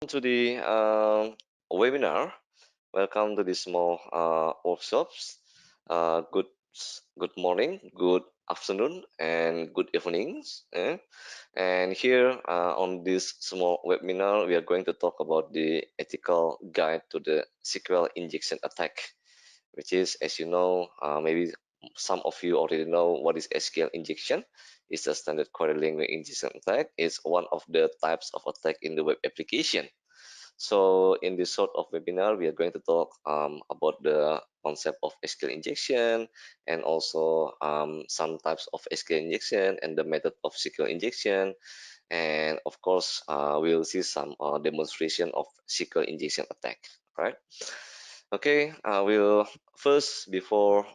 To the webinar. Welcome to the small workshops. Good morning, good afternoon, and good evenings. And here on this small webinar, we are going to talk about the ethical guide to the SQL injection attack, which is, as you know, maybe some of you already know what is SQL injection. It's a standard query language injection attack. It's one of the types of attack in the web application. So in this sort of webinar, we are going to talk about the concept of SQL injection and also some types of SQL injection and the method of SQL injection. And of course, we'll see some demonstration of SQL injection attack, right? Okay, we'll first, before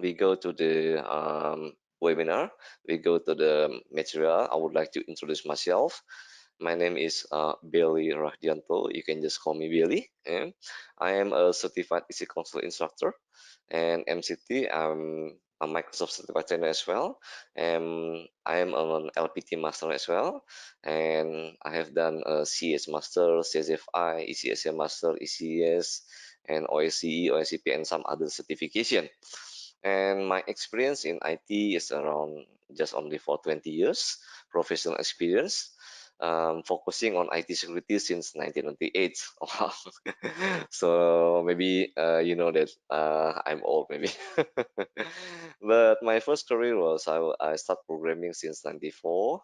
we go to the webinar, we go to the material, I would like to introduce myself. My name is Belly Rachdianto. You can just call me Belly. And I am a certified EC Council instructor and MCT. I'm a Microsoft certified trainer as well. And I am an LPT master as well. And I have done a CS master, CSFI, ECSM master, ECS, and OSCE, OSCP, and some other certification. And my experience in IT is around just only for 20 years, professional experience, focusing on IT security since 1998. Wow. So maybe you know that I'm old, maybe. But my first career was I started programming since 94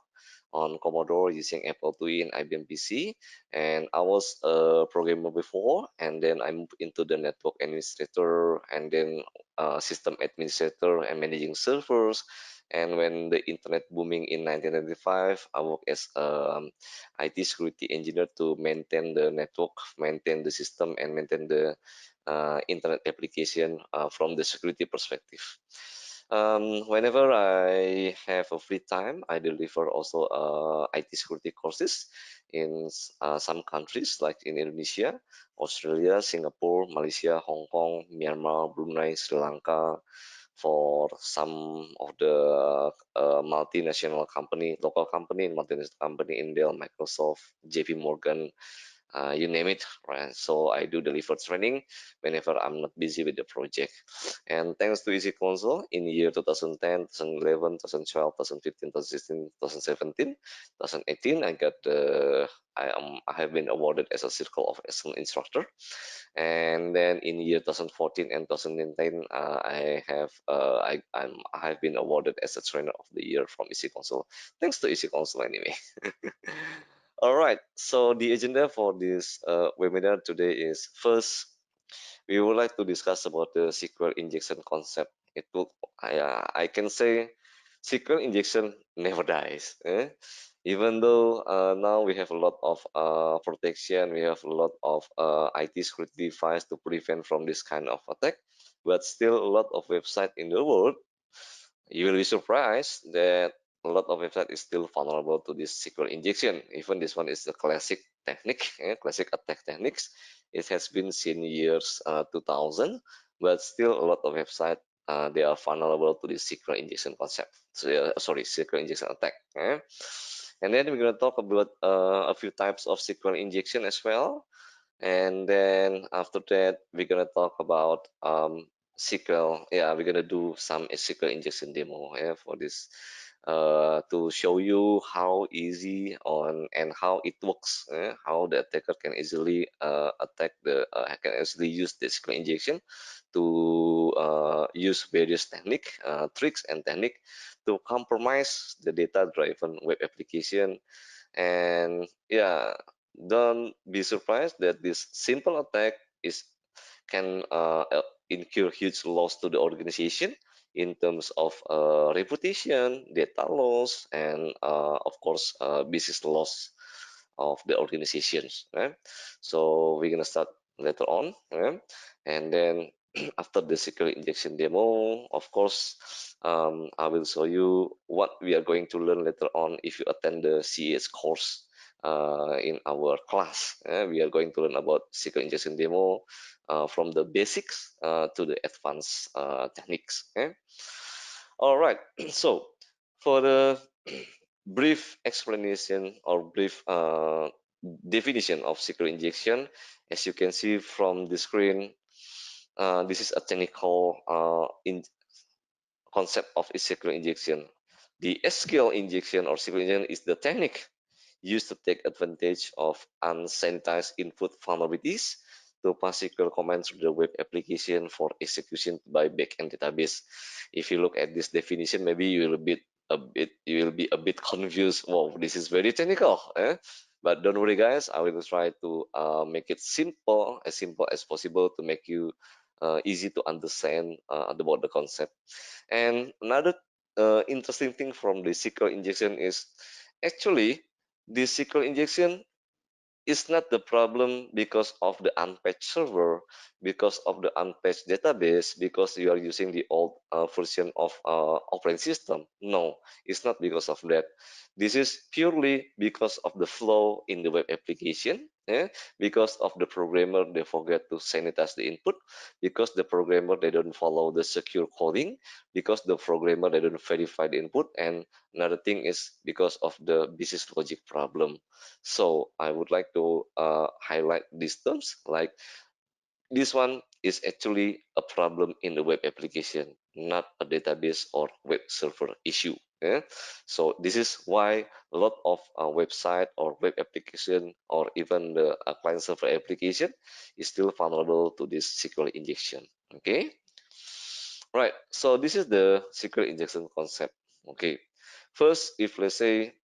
on Commodore using Apple II and IBM PC, and I was a programmer before, and then I moved into the network administrator, and then system administrator and managing servers. And when the internet booming in 1995, I worked as IT security engineer to maintain the network, maintain the system, and maintain the internet application from the security perspective. Whenever I have a free time, I deliver also IT security courses in some countries like in Indonesia, Australia, Singapore, Malaysia, Hong Kong, Myanmar, Brunei, Sri Lanka, for some of the multinational company, local company, multinational company, Intel, Microsoft, JP Morgan, you name it, right? So I do deliver training whenever I'm not busy with the project. And thanks to Easy Console, in year 2010, 2011, 2012, 2015, 2016, 2017, 2018, I have been awarded as a Circle of Excellence instructor. And then in year 2014 and 2019, I have been awarded as a trainer of the year from Easy Console. Thanks to Easy Console anyway. All right, so the agenda for this webinar today is first, we would like to discuss about the SQL injection concept. I can say SQL injection never dies. Even though now we have a lot of protection, we have a lot of IT security device to prevent from this kind of attack, but still a lot of websites in the world, you will be surprised that a lot of websites is still vulnerable to this SQL injection. Even this one is a classic technique, classic attack techniques. It has been seen years 2000, but still a lot of websites they are vulnerable to this SQL injection concept. So, sorry, SQL injection attack. And then we're going to talk about a few types of SQL injection as well. And then after that, we're gonna talk about SQL. Yeah, we're gonna do some SQL injection demo, yeah, for this to show you how easy on and how it works, how the attacker can easily attack can easily use the SQL injection to use various tricks and technique to compromise the data-driven web application. And yeah, don't be surprised that this simple attack is can incur huge loss to the organization in terms of reputation, data loss, and of course business loss of the organizations. Right? So we're gonna start later on, right? And then after the security injection demo, of course, I will show you what we are going to learn later on if you attend the CES course in our class. We are going to learn about security injection demo from the basics to the advanced techniques. Okay? All right. So for the brief explanation or brief definition of SQL injection. As you can see from the screen, this is a technical concept of SQL injection. The SQL injection or SQL injection is the technique used to take advantage of unsanitized input vulnerabilities to pass SQL commands to the web application for execution by backend database. If you look at this definition, maybe you will be a bit confused. Wow, this is very technical. Eh? But don't worry, guys. I will try to make it simple as possible to make you easy to understand about the concept. And another interesting thing from the SQL injection is actually the SQL injection is not the problem because of the unpatched server, because of the unpatched database, because you are using the old version of operating system. No, it's not because of that. This is purely because of the flow in the web application, because of the programmer they forget to sanitize the input, because the programmer they don't follow the secure coding, because the programmer they don't verify the input, and another thing is because of the business logic problem. So I would like to highlight these terms, like this one is actually a problem in the web application, not a database or web server issue. Yeah? So this is why a lot of website or web application or even the client server application is still vulnerable to this SQL injection. Okay, right. So this is the SQL injection concept. Okay, first, if let's say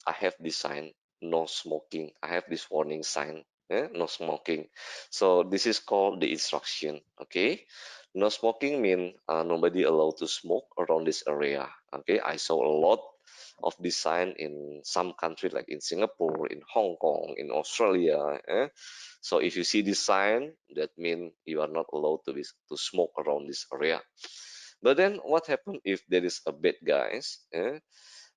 I have this sign, no smoking. I have this warning sign, no smoking. So this is called the instruction. Okay, no smoking mean nobody allowed to smoke around this area. Okay, I saw a lot of this sign in some country like in Singapore, in Hong Kong, in Australia. So if you see this sign, that means you are not allowed to smoke around this area. But then what happens if there is a bad guys?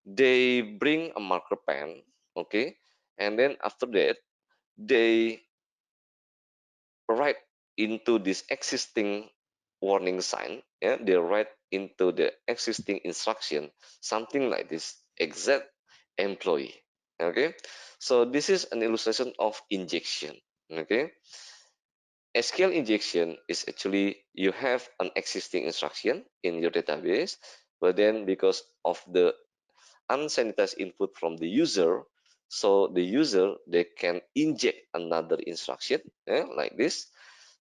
They bring a marker pen, okay, and then after that they write into this existing warning sign. Yeah, they write into the existing instruction something like this: exact employee. Okay, so this is an illustration of injection. Okay, SQL injection is actually you have an existing instruction in your database, but then because of the unsanitized input from the user, so the user they can inject another instruction, like this,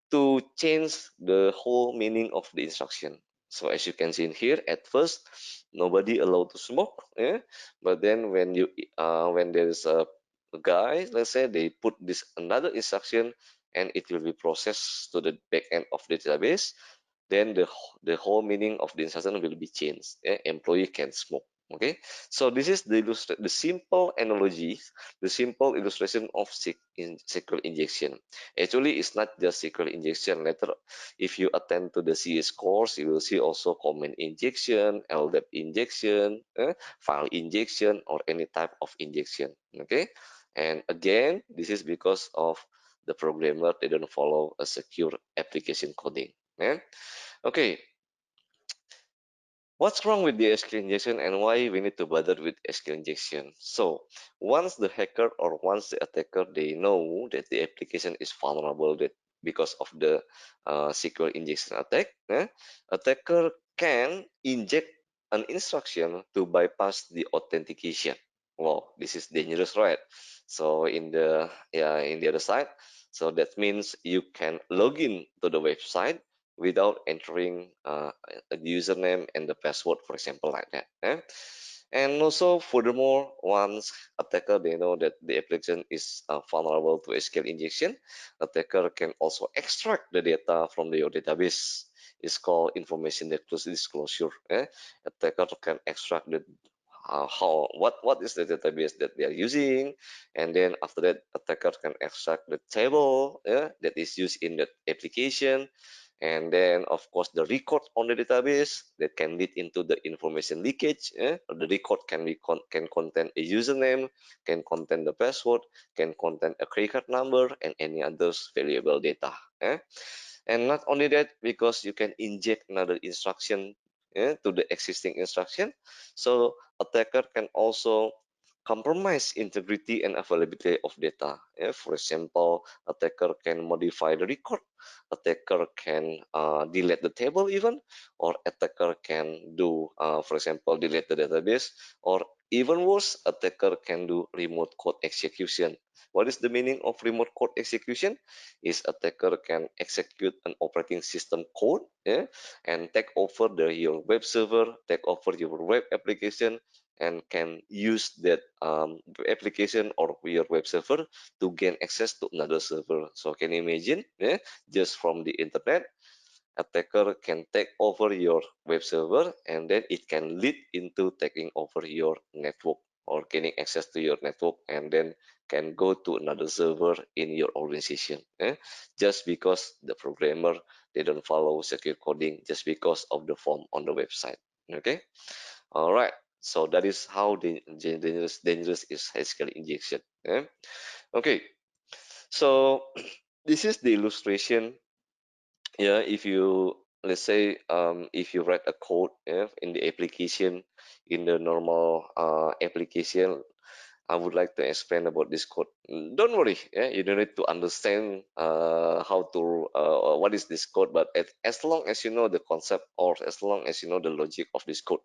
to change the whole meaning of the instruction. So as you can see in here, at first nobody allowed to smoke, but then when there is a guy, let's say they put this another instruction and it will be processed to the back end of the database, then the whole meaning of the instruction will be changed. Employee can smoke. Okay, so this is the simple analogy, the simple illustration of SQL injection. Actually, it's not just SQL injection. Later, if you attend to the CS course, you will see also command injection, LDAP injection, file injection, or any type of injection. Okay, and again, this is because of the programmer they don't follow a secure application coding. Okay, what's wrong with the SQL injection and why we need to bother with SQL injection? So once the hacker or once the attacker they know that the application is vulnerable that because of the SQL injection attack, attacker can inject an instruction to bypass the authentication. Wow, this is dangerous, right? So in the other side, so that means you can log in to the website without entering a username and the password, for example, like that. And also, furthermore, once attacker they know that the application is vulnerable to SQL injection, attacker can also extract the data from your database. It's called information disclosure. Attacker can extract the what is the database that they are using, and then after that attacker can extract the table that is used in that application, and then of course the record on the database that can lead into the information leakage. The record can contain a username, can contain the password, can contain a credit card number, and any others valuable data. And not only that, because you can inject another instruction to the existing instruction, so attacker can also compromise integrity and availability of data. For example, attacker can modify the record, attacker can delete the table even, or attacker can do, for example, delete the database, or even worse, attacker can do remote code execution. What is the meaning of remote code execution? Is attacker can execute an operating system code, and take over your web server, take over your web application, and can use that application or your web server to gain access to another server. So can you imagine, just from the internet, attacker can take over your web server, and then it can lead into taking over your network or gaining access to your network, and then can go to another server in your organization, just because the programmer didn't follow secure coding, just because of the form on the website. Okay, all right. So that is how dangerous is SQL injection. Okay, so this is the illustration. Yeah, if you, let's say, if you write a code, in the application, in the normal application, I would like to explain about this code. Don't worry, you don't need to understand how to what is this code, but as long as you know the concept, or as long as you know the logic of this code.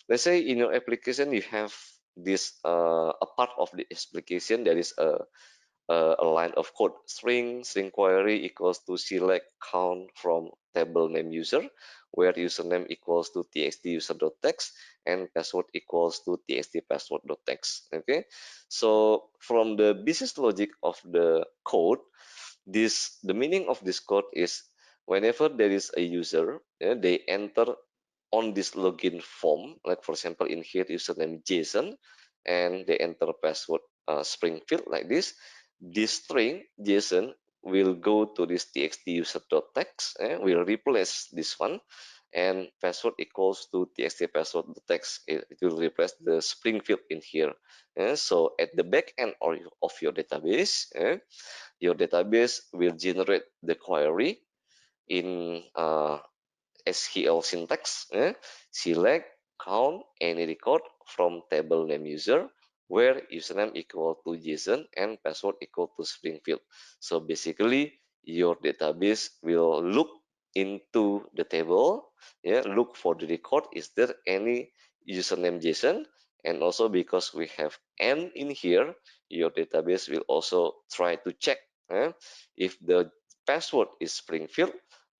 Let's say in your application you have this a part of the application, there is a line of code: string query equals to select count from table name user, where username equals to txt user.text and password equals to txt password.text. Okay, so from the business logic of the code, the meaning of this code is, whenever there is a user, they enter on this login form, like for example in here username Jason, and they enter password Springfield like this string Jason will go to this txt user.text, will replace this one, and password equals to txt password.text. It will replace the Springfield in here. So at the back end of your database will generate the query in SQL syntax, select, count any record from table name user, where username equal to Jason and password equal to Springfield. So basically, your database will look into the table, look for the record. Is there any username Jason? And also because we have n in here, your database will also try to check if the password is Springfield,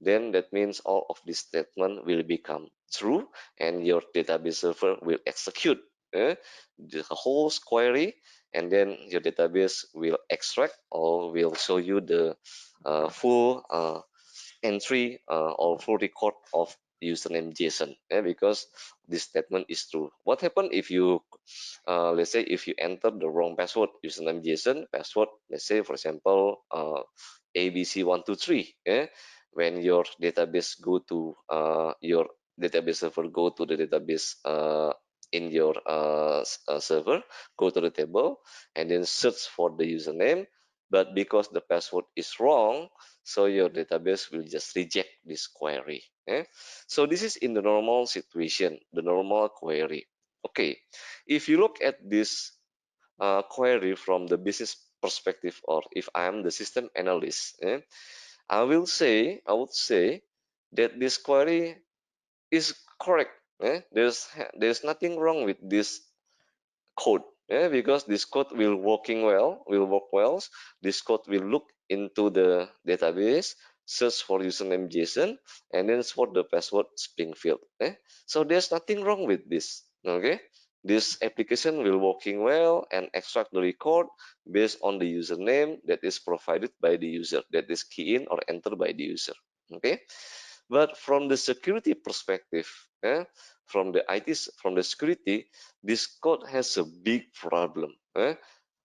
then that means all of this statement will become true, and your database server will execute the whole query, and then your database will extract or will show you the full entry or full record of username Jason, because this statement is true. What happens if you, let's say, if you enter the wrong password, username Jason, password, let's say, for example, ABC123, when your database go to your database server, go to the database in your server, go to the table, and then search for the username, but because the password is wrong, so your database will just reject this query. So this is in the normal situation, the normal query. Okay, if you look at this query from the business perspective, or if I'm the system analyst, I would say that this query is correct. There's nothing wrong with this code, because this code will work well. This code will look into the database, search for username Jason, and then for the password Springfield. So there's nothing wrong with this. Okay, this application will working well and extract the record based on the username that is provided by the user, that is key in or entered by the user. Okay, but from the security perspective, from the security, this code has a big problem.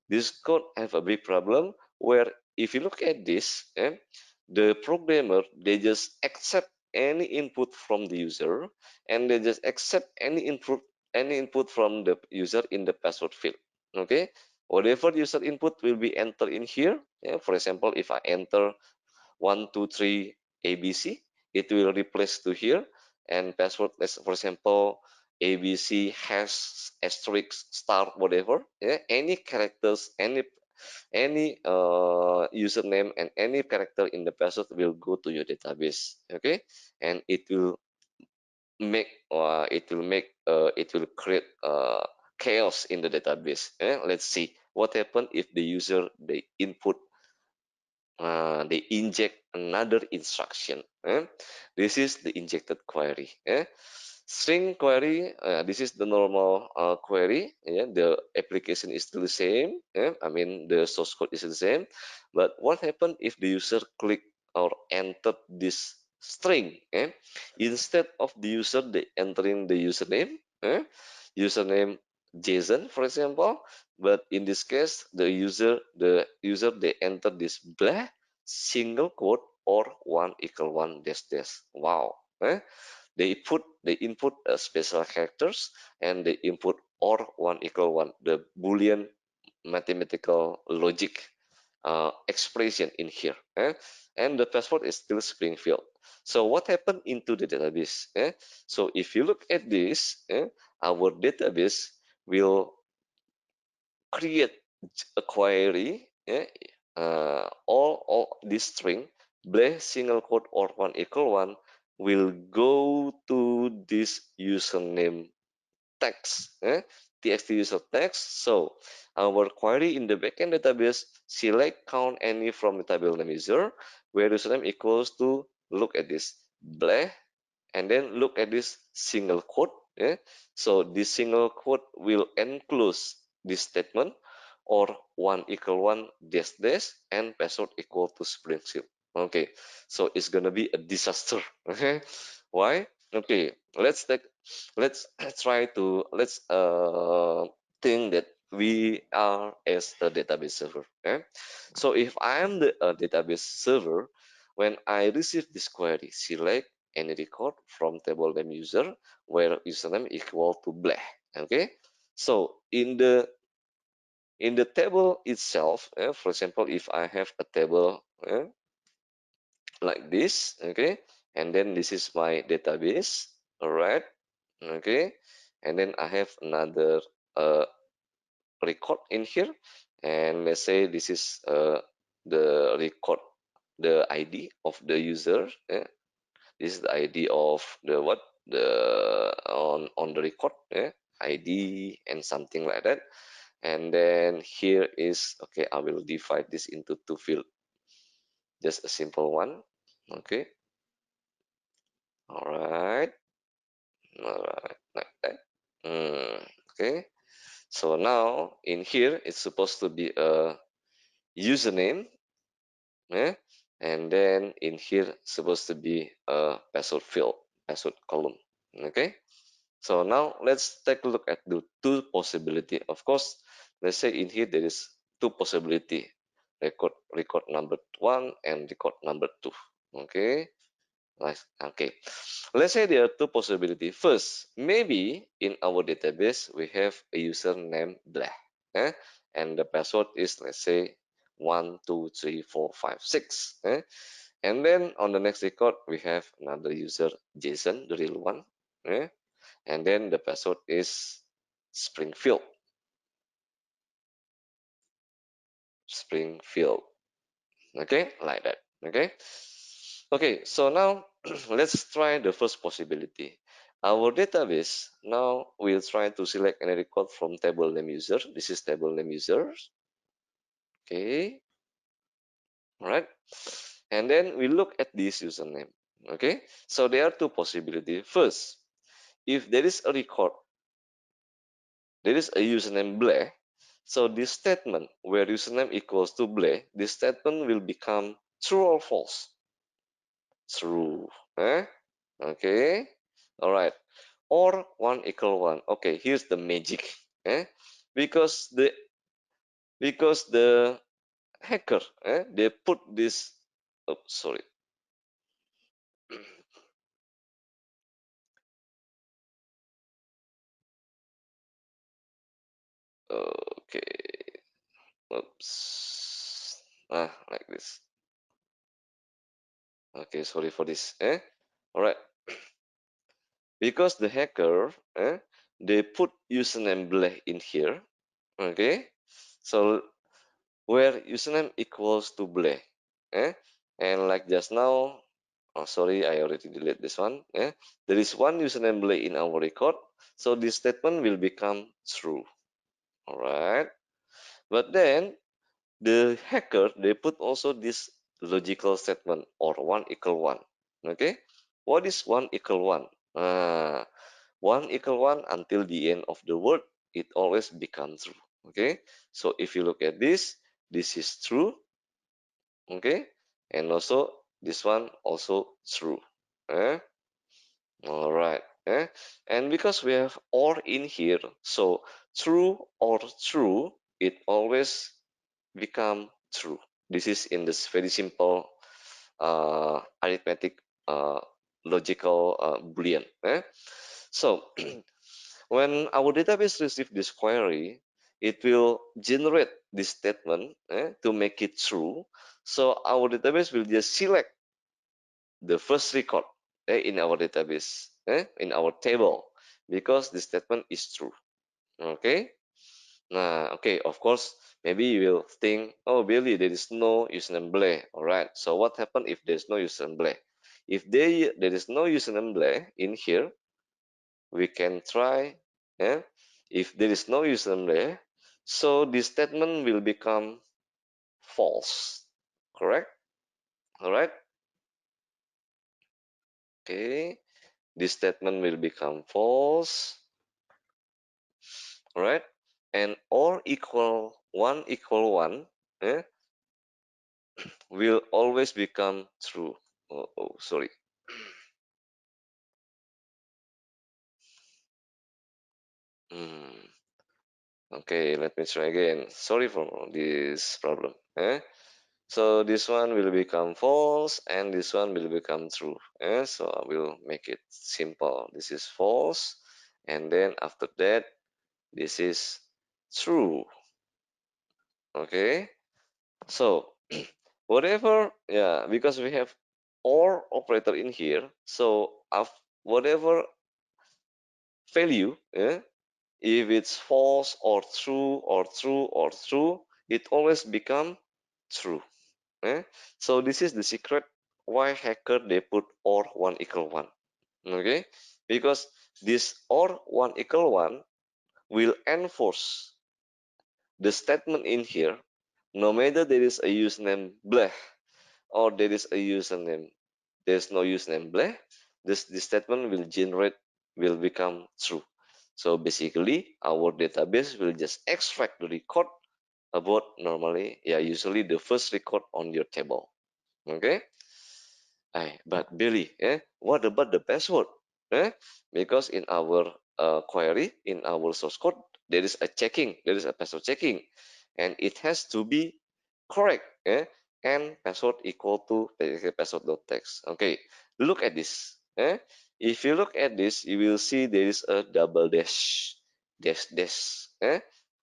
This code have a big problem where, if you look at this, the programmer, they just accept any input from the user, and they just accept any input from the user in the password field. Okay, whatever user input will be entered in here. For example, if I enter 123 ABC, it will replace to here, and password, let's for example, ABC hash asterisk star whatever, yeah, any characters, any username and any character in the password will go to your database, okay, and it will create chaos in the database. Let's see what happened if the user they inject another instruction. This is the injected query. String query, this is the normal query. Yeah, the application is still the same. I mean, the source code is the same. But what happened if the user click or enter this string? Instead of the user they entering the username, username Jason, for example, but in this case, the user they enter this blah single quote or one equal one dash dash. Wow. They input special characters and they input or one equal one, the Boolean mathematical logic expression in here. And the password is still Springfield. So what happened into the database? So if you look at this, our database will create a query, all this string blah single quote or one equal one will go to this username text, txt user text. So our query in the backend database select count any from the table name user where username equals to, look at this blah, and then look at this single quote. So this single quote will enclose this statement or one equal one dash dash and password equal to Springfield. Okay, so it's gonna be a disaster. Okay, why? Okay, let's try to think that we are as a database server. So if I am the database server, when I receive this query, select any record from table name user where username equal to blah. Okay, so in the table itself, for example, if I have a table like this, okay, and then this is my database, all right, okay, and then I have another uh, record in here, and let's say this is the record, the ID of the user. This is the ID of the what, the on the record, ID and something like that. And then here is, okay, I will divide this into two field, just a simple one. Okay, all right, like that. Okay, so now in here it's supposed to be a username, yeah, and then in here supposed to be a password field, password column. Okay, so now let's take a look at the two possibility. Of course, let's say in here there is two possibility, record number one and record number two. Okay, nice. Okay, let's say there are two possibility. First, maybe in our database we have a user named blah, and the password is, let's say, 12345 6, and then on the next record we have another user Jason, the real one, and then the password is Springfield. Springfield. Okay, like that. Okay. Okay, so now let's try the first possibility. Our database now will try to select any record from table name user. This is table name users. Okay, all right. And then we look at this username. Okay, so there are two possibilities. First, if there is a record, there is a username blah. So this statement where username equals to blah, this statement will become true or false. True. Okay. All right. Or one equal one. Okay, here's the magic. Eh? Because the hacker, they put this. Oh, sorry. Okay. Oops. Like this. Okay, sorry for this. All right. Because the hacker they put username Belly in here. Okay, so where username equals to Belly, and like just now, oh sorry, I already delete this one. There is one username Belly in our record, so this statement will become true. All right, but then the hacker, they put also this logical statement or 1 = 1. Okay, what is 1 = 1? 1 = 1 until the end of the word, it always becomes true. Okay, so if you look at this is true. Okay, and also this one also true. eh? All right. And because we have or in here, so true or true, it always become true. This is in this very simple arithmetic logical boolean. So when our database receive this query, it will generate this statement to make it true. So our database will just select the first record in our database, in our table, because the statement is true. Okay. Okay, of course, maybe you will think, oh, Billy, there is no username Belly. All right, so what happened if there's no username Belly? If there is no username Belly in here, we can try, if there is no username Belly, so this statement will become false, correct? All right, okay, this statement will become false, all right, and or equal 1 = 1, will always become true. Sorry. Hmm. Okay, let me try again. Sorry for this problem. So this one will become false and this one will become true. So I will make it simple. This is false, and then after that, this is true. Okay. So whatever, yeah, because we have or operator in here, so whatever value, if it's false or true or true or true, it always become true. So this is the secret why hacker they put or 1 = 1. Okay, because this or 1 = 1 will enforce the statement in here, no matter there is a username blah or there is a username, there's no username blah, this statement will generate, will become true. So basically our database will just extract the record about normally, yeah, usually the first record on your table. Okay. But Billy, what about the password? Eh? Because in our query, in our source code, there is a checking, there is a password checking, and it has to be correct. And password equal to password.text. Okay, look at this. If you look at this, you will see there is a double dash, dash, dash.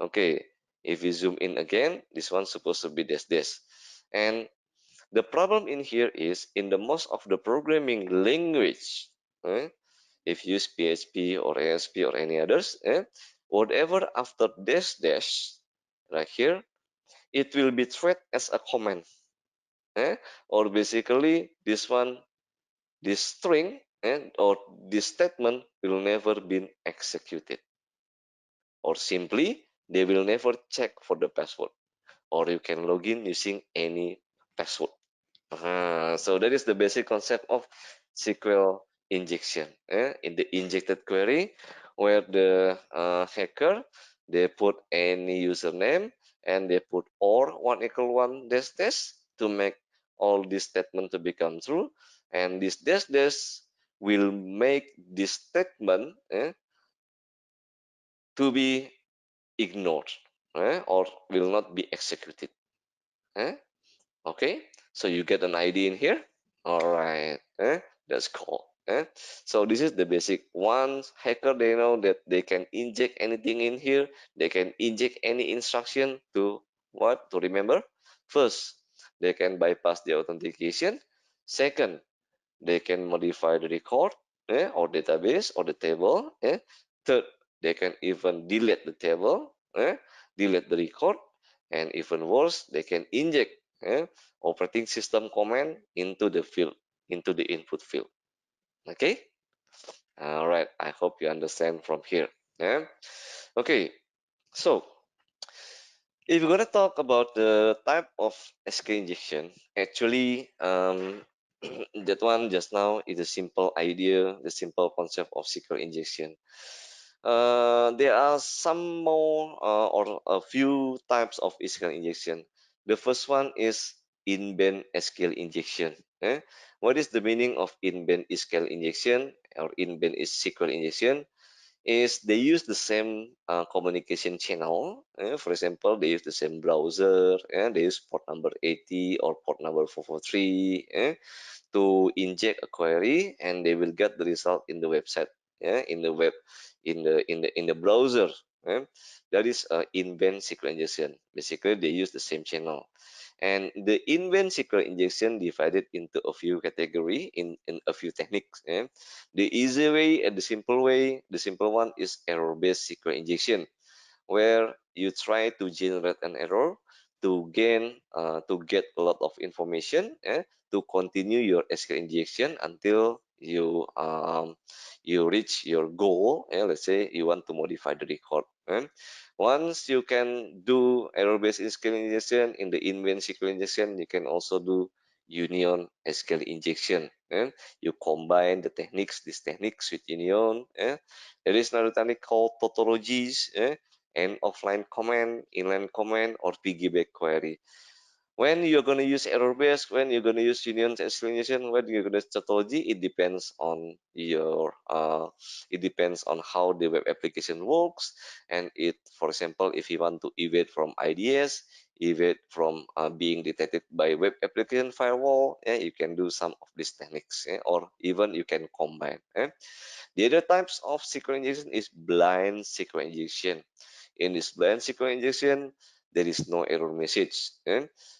Okay, if you zoom in again, this one's supposed to be dash, dash. And the problem in here is in the most of the programming language, if you use PHP or ASP or any others, whatever after dash dash right here, it will be treated as a command, or basically this one, this string, or this statement will never be executed, or simply they will never check for the password, or you can log in using any password. So that is the basic concept of SQL injection. In the injected query, where the hacker they put any username and they put or 1 = 1 dash dash to make all this statement to become true, and this dash dash will make this statement to be ignored, or will not be executed. Eh? Okay, so you get an ID in here. All right, that's cool. So this is the basic. Once hacker they know that they can inject anything in here, they can inject any instruction to what to remember. First, they can bypass the authentication. Second, they can modify the record or database or the table. Third, They can even delete the table, delete the record, and even worse, they can inject operating system command into the field, into the input field. Okay. All right. I hope you understand from here. Yeah. Okay. So if we're gonna talk about the type of SQL injection, actually, that one just now is a simple idea, the simple concept of SQL injection. There are some more or a few types of SQL injection. The first one is in-band SQL injection. What is the meaning of in-band SQL injection or in-band SQL injection? Is they use the same communication channel. For example, they use the same browser, and they use port number 80 or port number 443 to inject a query, and they will get the result in the website, in the web, in the browser. That is in-band SQL injection. Basically, they use the same channel. And the in-band SQL injection divided into a few category in a few techniques. The easy way and the simple one is error-based SQL injection, where you try to generate an error to get a lot of information, to continue your SQL injection until you reach your goal. Let's say you want to modify the record. Once you can do error-based SQL injection in the in-band SQL injection, you can also do union SQL injection. You combine these techniques with union. There is another technique called tautologies, and offline command, inline command, or piggyback query. When you're going to use error based, when you're going to use union explanation, when you're going to use tautology, it depends on it depends on how the web application works. And for example, if you want to evade from IDS, evade from being detected by web application firewall, you can do some of these techniques, or even you can combine. The other types of SQL injection is blind SQL injection. In this blind SQL injection, there is no error message.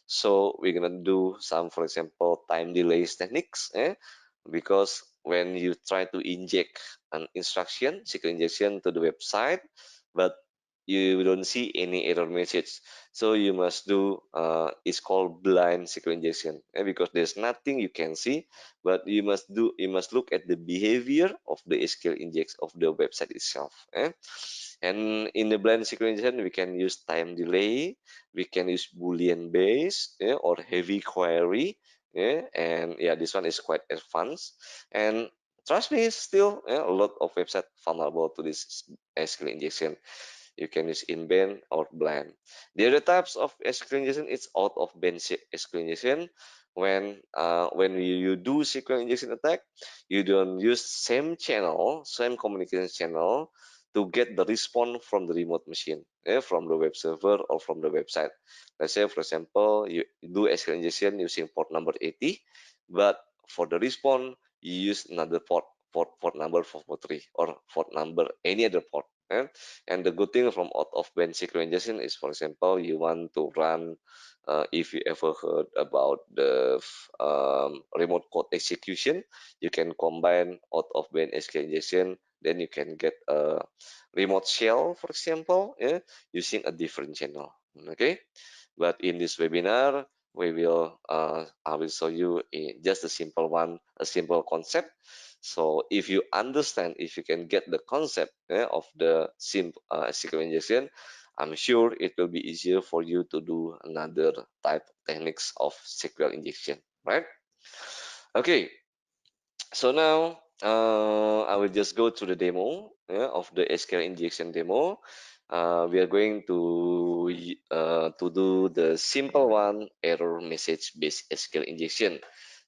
So we're gonna do some, for example, time delays techniques. Because when you try to inject an instruction, SQL injection to the website, but you don't see any error message. So you must do, it's called blind SQL injection, because there's nothing you can see, but you must look at the behavior of the SQL inject of the website itself. And in the blind SQL injection, we can use time delay, we can use Boolean base, or heavy query. And yeah, this one is quite advanced. And trust me, still a lot of websites vulnerable to this SQL injection. You can use in-band or blind. The other types of SQL injection is out of band SQL injection. When you do SQL injection attack, you don't use same communication channel to get the response from the remote machine, from the web server or from the website. Let's say, for example, you do SQL injection using port number 80, but for the response, you use another port number 443 or port number any other port. And the good thing from out of band SQL injection is, for example, you want to run, if you ever heard about the remote code execution, you can combine out of band SQL injection, then you can get a remote shell, for example, using a different channel. Okay, but in this webinar, I will show you just a simple one, a simple concept. So if you understand, if you can get the concept, of the SQL injection, I'm sure it will be easier for you to do another type techniques of SQL injection, right? Okay, so now I will just go to the demo, of the SQL injection demo. We are going to do the simple one, error message based SQL injection.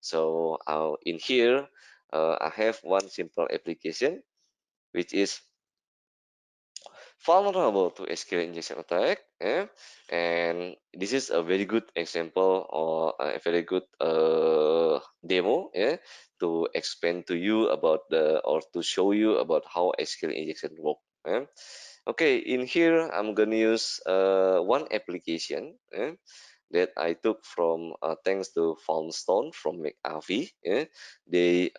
So in here, I have one simple application which is vulnerable to SQL injection attack. And this is a very good example or a very good demo, to explain to you about or to show you about how SQL injection work. Okay, in here I'm gonna use one application, that I took from, thanks to Foundstone from McAfee. They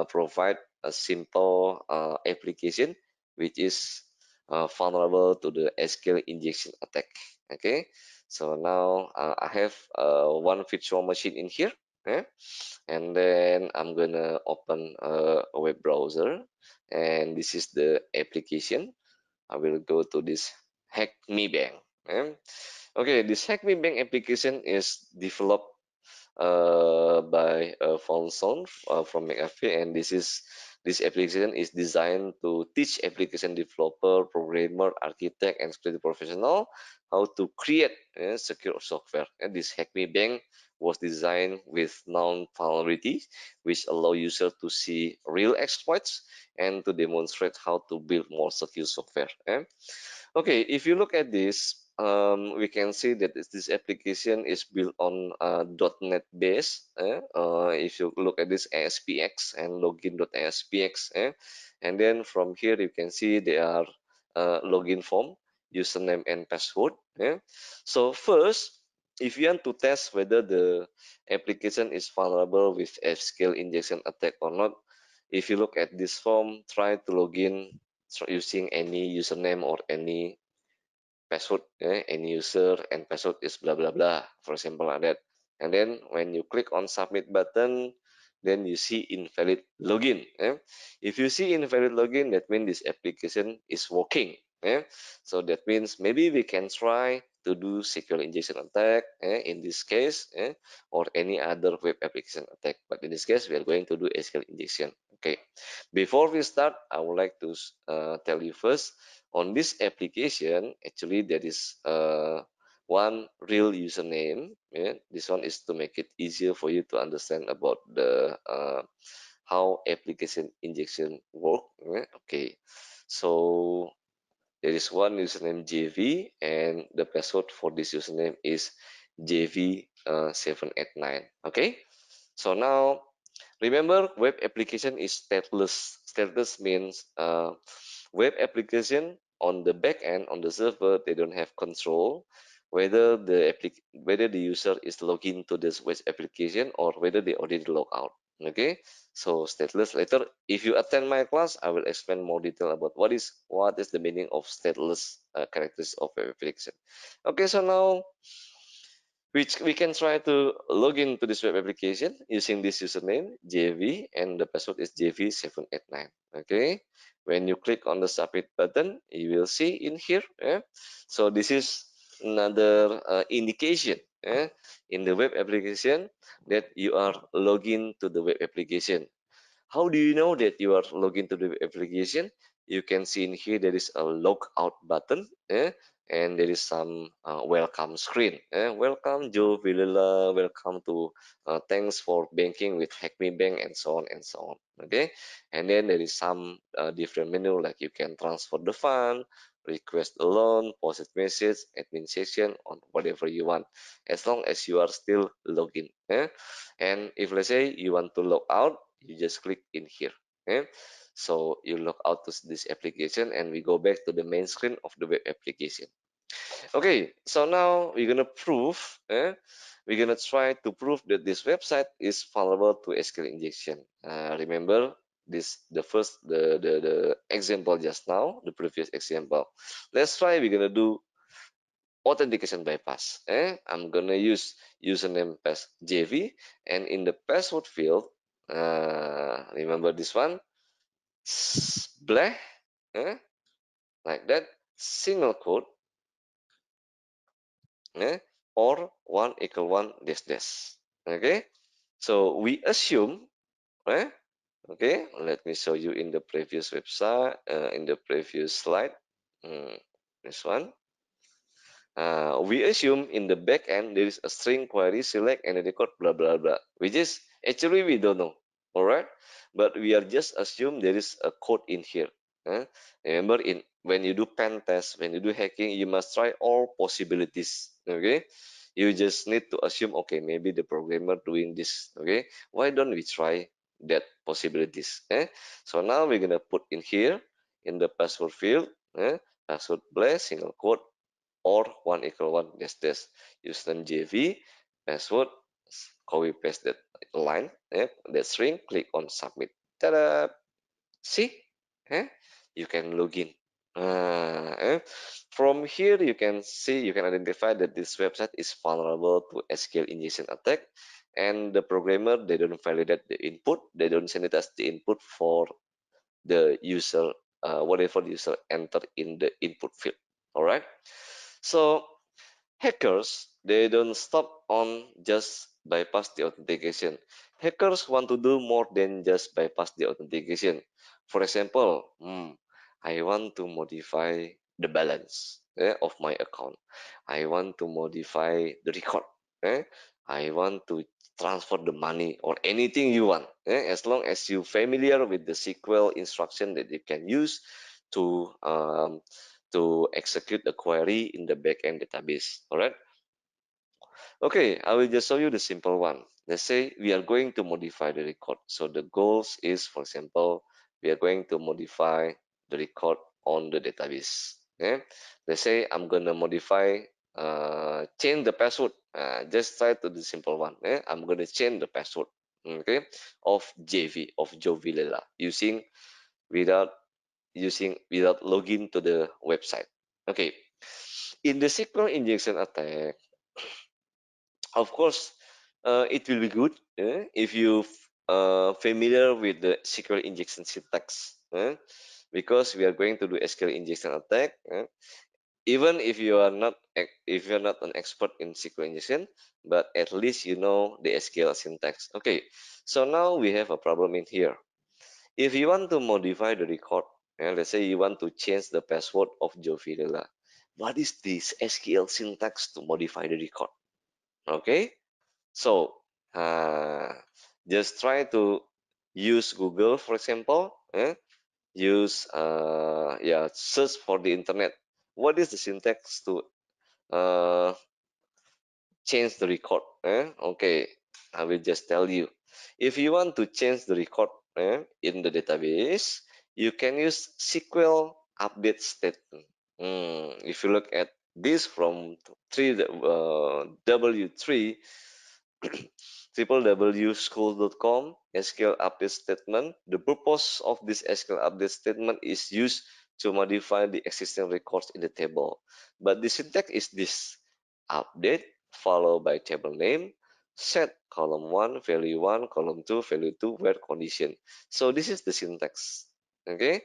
provide a simple application which is vulnerable to the SQL injection attack. Okay, so now I have one virtual machine in here. Okay? And then I'm gonna open a web browser, and this is the application. I will go to this Hack Me Bank. Okay, this Hack Me Bank application is developed by Fonson from McAfee, and this application is designed to teach application developer, programmer, architect, and security professional how to create secure software. And this Hack Me Bank was designed with known vulnerabilities, which allow users to see real exploits and to demonstrate how to build more secure software. Okay, if you look at this, we can see that this application is built on .NET base. If you look at this ASPX and login.aspx, and then from here you can see there are login form, username and password. So first, if you want to test whether the application is vulnerable with SQL injection attack or not, if you look at this form, try to log in using any username or any password. Any user and password is blah blah blah, for example, like that. And then when you click on submit button, then you see invalid login. If you see invalid login, that means this application is working. So that means maybe we can try to do SQL injection attack in this case, or any other web application attack, but in this case we are going to do SQL injection. Okay, before we start, I would like to tell you first, on this application actually there is one real username. This one is to make it easier for you to understand about the how application injection work. Okay, so there is one username JV, and the password for this username is JV789. Okay, so now remember, web application is stateless. Stateless means web application on the back end, on the server, they don't have control whether whether the user is logged to this web application or whether they already log out. Okay, so stateless. Later, if you attend my class, I will explain more detail about what is the meaning of stateless characters of web application. Okay, so now which we can try to log into this web application using this username JV, and the password is JV789. Okay, when you click on the submit button, you will see in here. So this is another indication in the web application that you are logging to the web application. How do you know that you are logged into the application? You can see in here there is a logout button, and there is some welcome screen. Welcome Joe Villela, welcome to thanks for banking with Hackme Bank, and so on and so on. Okay, and then there is some different menu, like you can transfer the fund, request a loan, post message, admin section, on whatever you want, as long as you are still logged in. And if let's say you want to log out, you just click in here. So you log out to this application, and we go back to the main screen of the web application. Okay, so now we're gonna we're gonna try to prove that this website is vulnerable to SQL injection. Remember this, the example just now, the previous example. Let's try. We're gonna do authentication bypass. I'm gonna use username pass JV, and in the password field, remember this one, blah, like that, single quote, or 1 = 1 dash dash. Okay, so we assume, eh, okay, let me show you in the previous website, in the previous slide. This one. We assume in the back end there is a string query select and a record blah blah blah, which is actually we don't know. All right, but we are just assume there is a code in here. Remember, in when you do pen test, when you do hacking, you must try all possibilities. Okay, you just need to assume, okay, maybe the programmer doing this. Okay, why don't we try that possibilities? So now we're gonna put in here in the password field, password blast single quote or 1 = 1 dash dash, username JV, password, copy paste that line, that string, click on submit. Ta-da! See, you can log in. From here, you can see, you can identify that this website is vulnerable to SQL injection attack, and the programmer, they don't validate the input, they don't send it as the input for the user, whatever the user enter in the input field. All right. So hackers, they don't stop on just bypass the authentication. Hackers want to do more than just bypass the authentication. For example, I want to modify the balance of my account. I want to modify the record. eh. I want to transfer the money or anything you want. As long as you familiar with the SQL instruction that you can use to execute the query in the backend database. All right. Okay, I will just show you the simple one. Let's say we are going to modify the record. So the goals is, for example, we are going to modify the record on the database. Let's say I'm gonna modify, change the password. Just try to do the simple one. I'm gonna change the password. Okay, of JV of Jovilela without without login to the website. Okay, in the SQL injection attack, of course, it will be good if you familiar with the SQL injection syntax, because we are going to do SQL injection attack. Even if you are not if you are not an expert in SQL injection, but at least you know the SQL syntax. Okay, so now we have a problem in here. If you want to modify the record, let's say you want to change the password of Jovidela, what is this SQL syntax to modify the record? Okay, so just try to use Google, for example. Use yeah, search for the internet. What is the syntax to uh, change the record? Okay, I will just tell you. If you want to change the record in the database, you can use SQL update statement. If you look at this from 3W3 www.school.com SQL update statement. The purpose of this SQL update statement is used to modify the existing records in the table. But the syntax is this: update followed by table name, set column 1, value 1, column 2, value 2, where condition. So this is the syntax. Okay?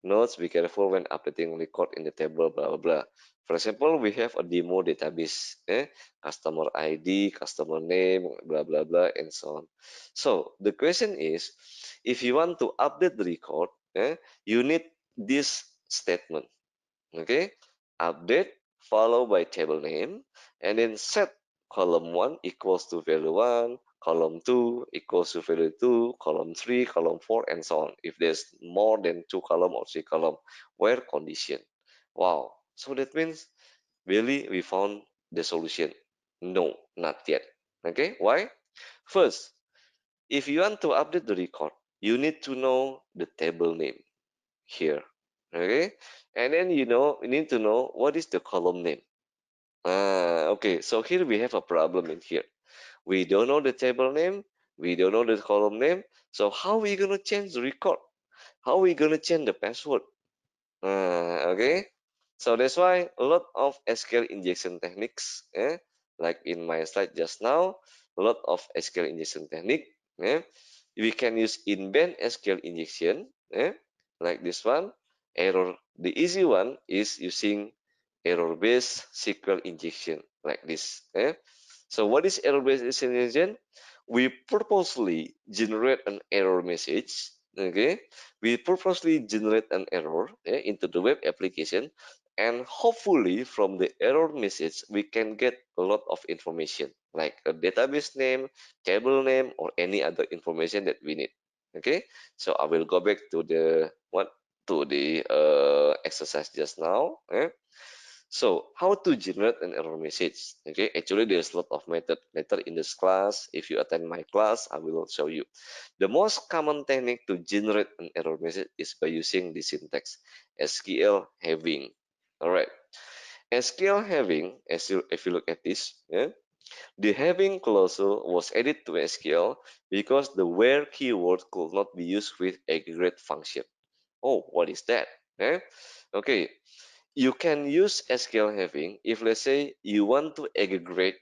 Notes, be careful when updating record in the table, blah, blah, blah. For example, we have a demo database, customer ID, customer name, blah, blah, blah, and so on. So the question is, if you want to update the record, you need this statement. Okay, update followed by table name, and then set column 1 equals to value 1, column 2 equals to value 2, column 3, column 4, and so on. If there's more than 2 column or 3 column, where condition. Wow, so that means really we found the solution. No, not yet. Okay, why? First, if you want to update the record, you need to know the table name here. Okay, and then you need to know what is the column name. Okay, so here we have a problem in here. We don't know the table name, we don't know the column name. So how are we gonna change the record? How are we gonna change the password? Okay, so that's why a lot of SQL injection techniques, like in my slide just now, a lot of SQL injection technique. We can use in-band SQL injection, like this one. Error. The easy one is using error-based SQL injection, like this. So what is error-based SQL injection? We purposely generate an error message. Okay, we purposely generate an error into the web application, and hopefully from the error message we can get a lot of information like a database name, table name, or any other information that we need. Okay, so I will go back to the exercise just now. So how to generate an error message? Okay, actually there's a lot of method. Later in this class, if you attend my class, I will show you. The most common technique to generate an error message is by using the syntax SQL having. All right, SQL having, if you look at this, the having clause was added to SQL because the where keyword could not be used with aggregate function. Oh, what is that? Okay, you can use SQL having if, let's say, you want to aggregate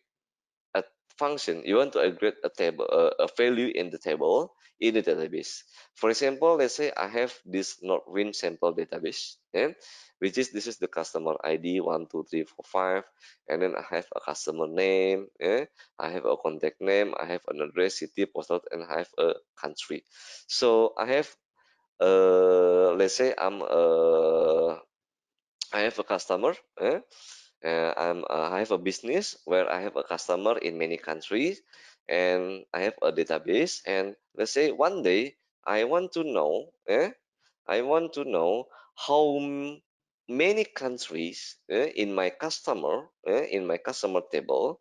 a function, you want to aggregate a table, a value in the table in the database. For example, let's say I have this Nordwind sample database, which is, this is the customer ID 12345, and then I have a customer name, I have a contact name, I have an address, city, postal, and I have a country. So I have, let's say I have a customer, I have a business where I have a customer in many countries, and I have a database. And let's say one day I want to know, I want to know how many countries in my customer table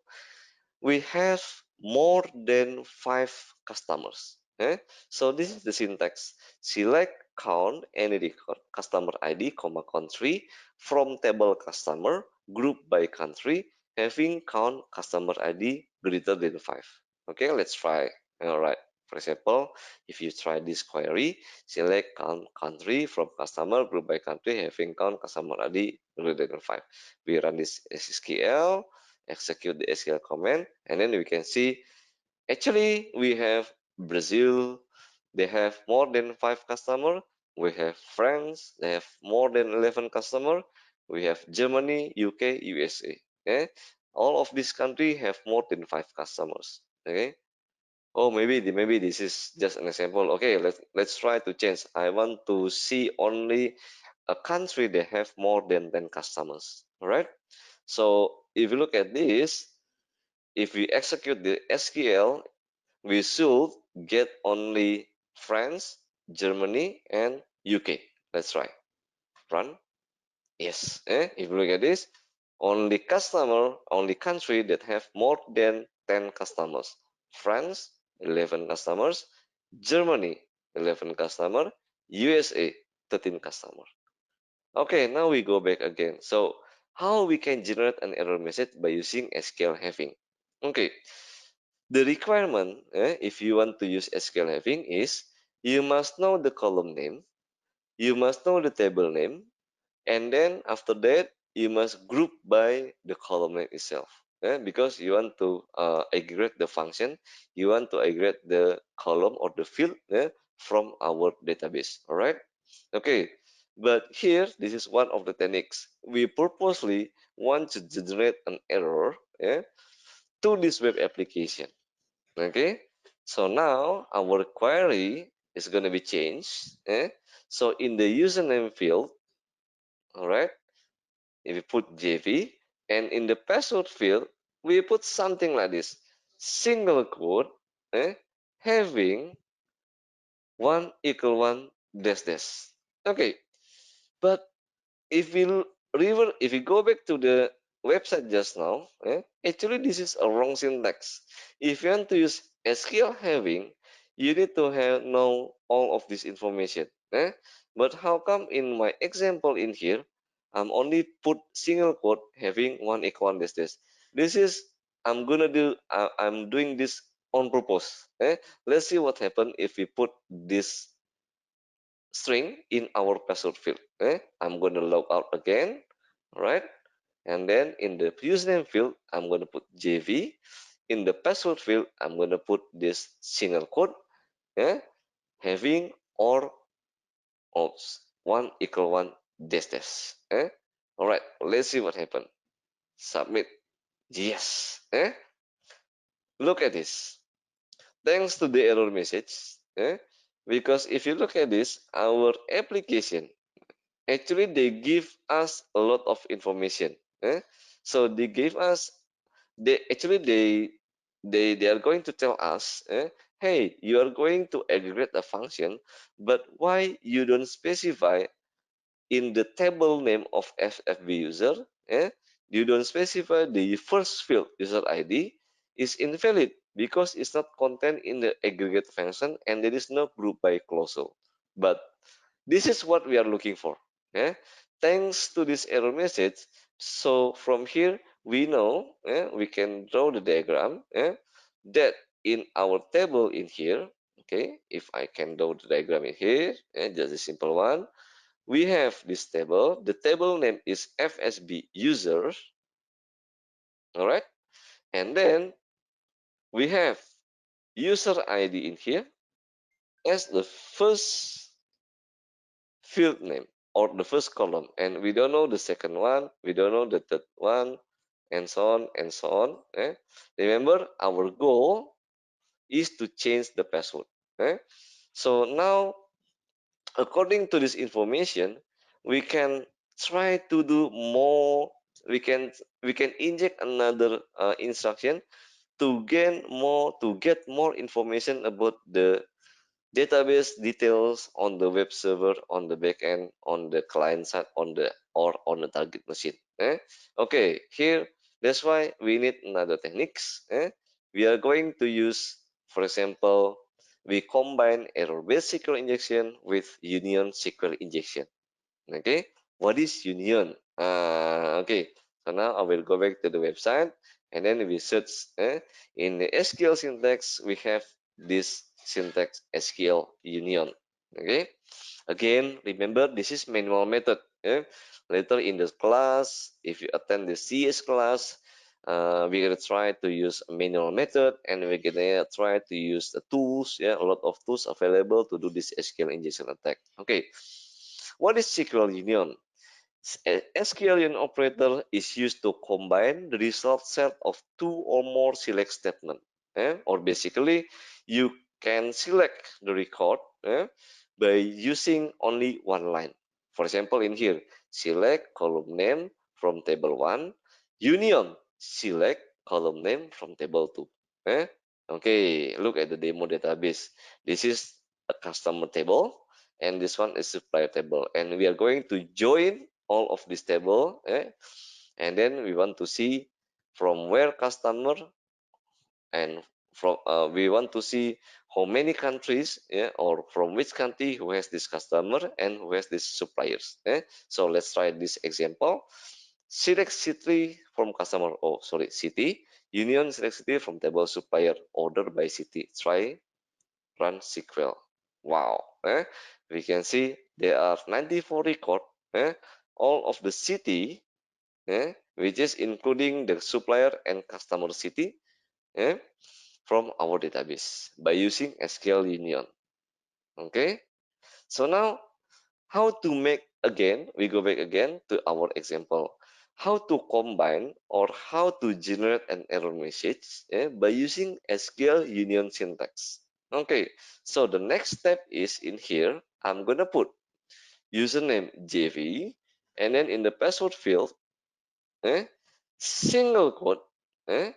we have more than 5 customers. So this is the syntax. Select count any record customer ID, comma country from table customer group by country having count customer ID greater than 5. Okay, let's try. All right. For example, if you try this query, select count country from customer group by country having count customer ID greater than 5. We run this SQL, execute the SQL command, and then we can see actually we have Brazil, they have more than 5 customers. We have France, they have more than 11 customers. We have Germany, UK, USA. Okay, all of these countries have more than 5 customers. Okay. Oh, maybe this is just an example. Okay, let's try to change. I want to see only a country that have more than 10 customers. All right. So if you look at this, if we execute the SQL, we should get only France, Germany, and UK. Let's try. Run. Yes. If you look at this, only country that have more than 10 customers. France, 11 customers. Germany, 11 customers. USA, 13 customers. Okay, now we go back again. So how we can generate an error message by using SQL having? Okay, the requirement, if you want to use SQL having, is you must know the column name, you must know the table name, and then after that you must group by the column name itself. Because you want to aggregate the function, you want to aggregate the column or the field from our database. All right. Okay. But here, this is one of the techniques. We purposely want to generate an error to this web application. Okay, so now our query is going to be changed. So in the username field, all right, if we put JV, and in the password field, we put something like this, single quote, having 1 = 1 dash dash. Okay, but if we go back to the website just now, actually this is a wrong syntax. If you want to use SQL having, you need to know all of this information. But how come in my example in here, I'm only put single quote having 1 = 1 dash dash. This is I'm doing this on purpose. Let's see what happens if we put this string in our password field. I'm going to log out again, right? And then in the username field, I'm going to put JV. In the password field, I'm going to put this single quote, having or ops 1 = 1 dash dash. All right, let's see what happened. Submit. Yes. Look at this. Thanks to the error message, because if you look at this, our application actually they give us a lot of information. So they gave us they actually they are going to tell us, hey, you are going to aggregate a function, but why you don't specify in the table name of FFB user, you don't specify the first field user ID is invalid because it's not contained in the aggregate function and there is no group by clause. But this is what we are looking for. Thanks to this error message, so from here we know, we can draw the diagram, that in our table in here, okay, if I can draw the diagram in here, just a simple one, we have this table. The table name is FSB user, all right? And then we have user ID in here as the first field name or the first column, and we don't know the second one, we don't know the third one, and so on and so on. Remember, our goal is to change the password. So now, according to this information, we can try to do more. We can inject another instruction to get more information about the database details on the web server, on the backend, on the client side, on the target machine. Okay, here that's why we need another techniques. We are going to use, for example, we combine error-based SQL injection with union SQL injection. Okay, what is union? Okay, so now I will go back to the website and then we search. In the SQL syntax, we have this syntax SQL union. Okay, again, remember this is manual method. Later in the class, if you attend the CS class, we're gonna try to use a manual method and we're gonna try to use the tools. A lot of tools available to do this SQL injection attack. Okay, what is SQL union? SQL union operator is used to combine the result set of two or more select statements. Or basically, you can select the record by using only one line. For example, in here, select column name from table 1, union, select column name from table 2. Okay, look at the demo database. This is a customer table, and this one is supplier table. And we are going to join all of this table, and then we want to see from where customer and from we want to see how many countries, or from which country who has this customer and who has these suppliers. So let's try this example. Select city from customer. Oh, sorry, city. Union select city from table supplier. Order by city. Try run SQL. Wow. We can see there are 94 record. All of the city, which is including the supplier and customer city, eh, from our database by using SQL Union. Okay, so now how to make, again, we go back again to our example, how to combine or how to generate an error message by using SQL Union syntax. Okay, so the next step is in here, I'm gonna put username JV, and then in the password field, eh, single quote, eh,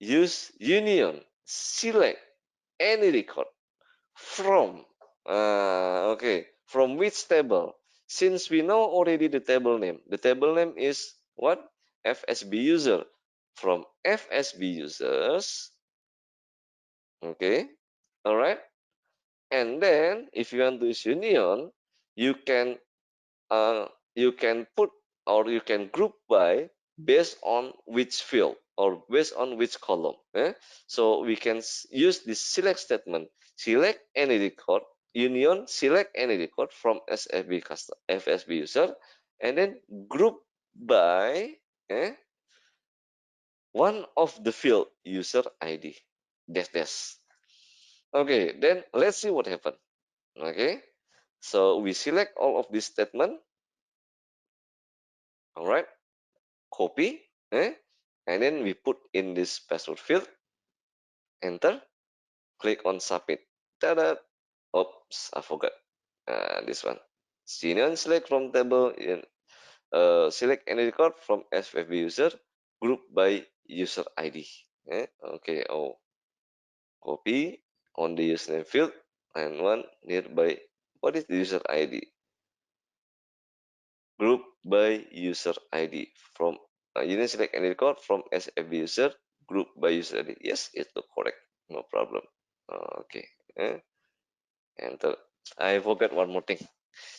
use union, select any record from, okay, from which table? Since we know already the table name is what? FSB user. From FSB users, okay, all right. And then if you want to use union, you can you can put or you can group by based on which field or based on which column. So we can use this select statement. Select any record, union, select any record from SFB FSB user, and then group by one of the field user ID. Dash. Okay, then let's see what happened. Okay, so we select all of this statement. All right, copy, and then we put in this password field, enter, click on submit. Ta-da! Oops, I forgot this one. Union select from table, select any record from FFB user, group by user ID. Okay, oh, copy on the username field, and one nearby. What is the user ID? Group by user ID from you need select any record from SFB user, group by user ID. Yes, it look correct, no problem. Okay, enter. I forgot one more thing.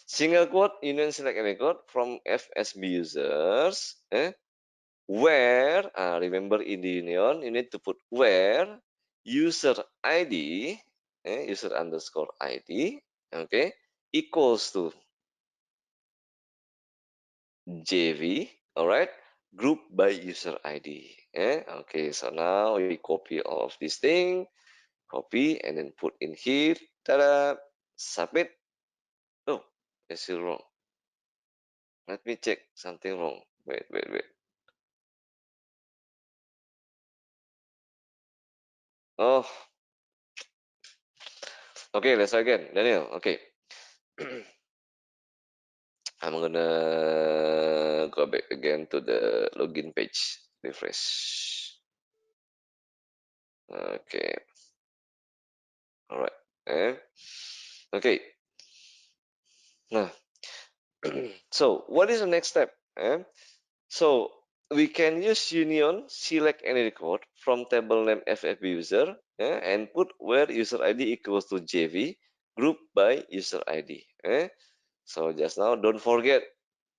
Single quote union select any record from FSB users. Where remember in the union you need to put where user ID, user underscore ID, okay, equals to JV, all right, group by user ID. Okay, so now we copy all of this thing, copy and then put in here. Ta-da! Submit. Oh, it's still wrong. Let me check something wrong. Wait. Oh, okay, let's try again. Daniel, okay. I'm gonna go back again to the login page. Refresh. Okay, all right. Okay, now, so what is the next step? So we can use union select any record from table name FFB user and put where user ID equals to JV group by user ID. So just now, don't forget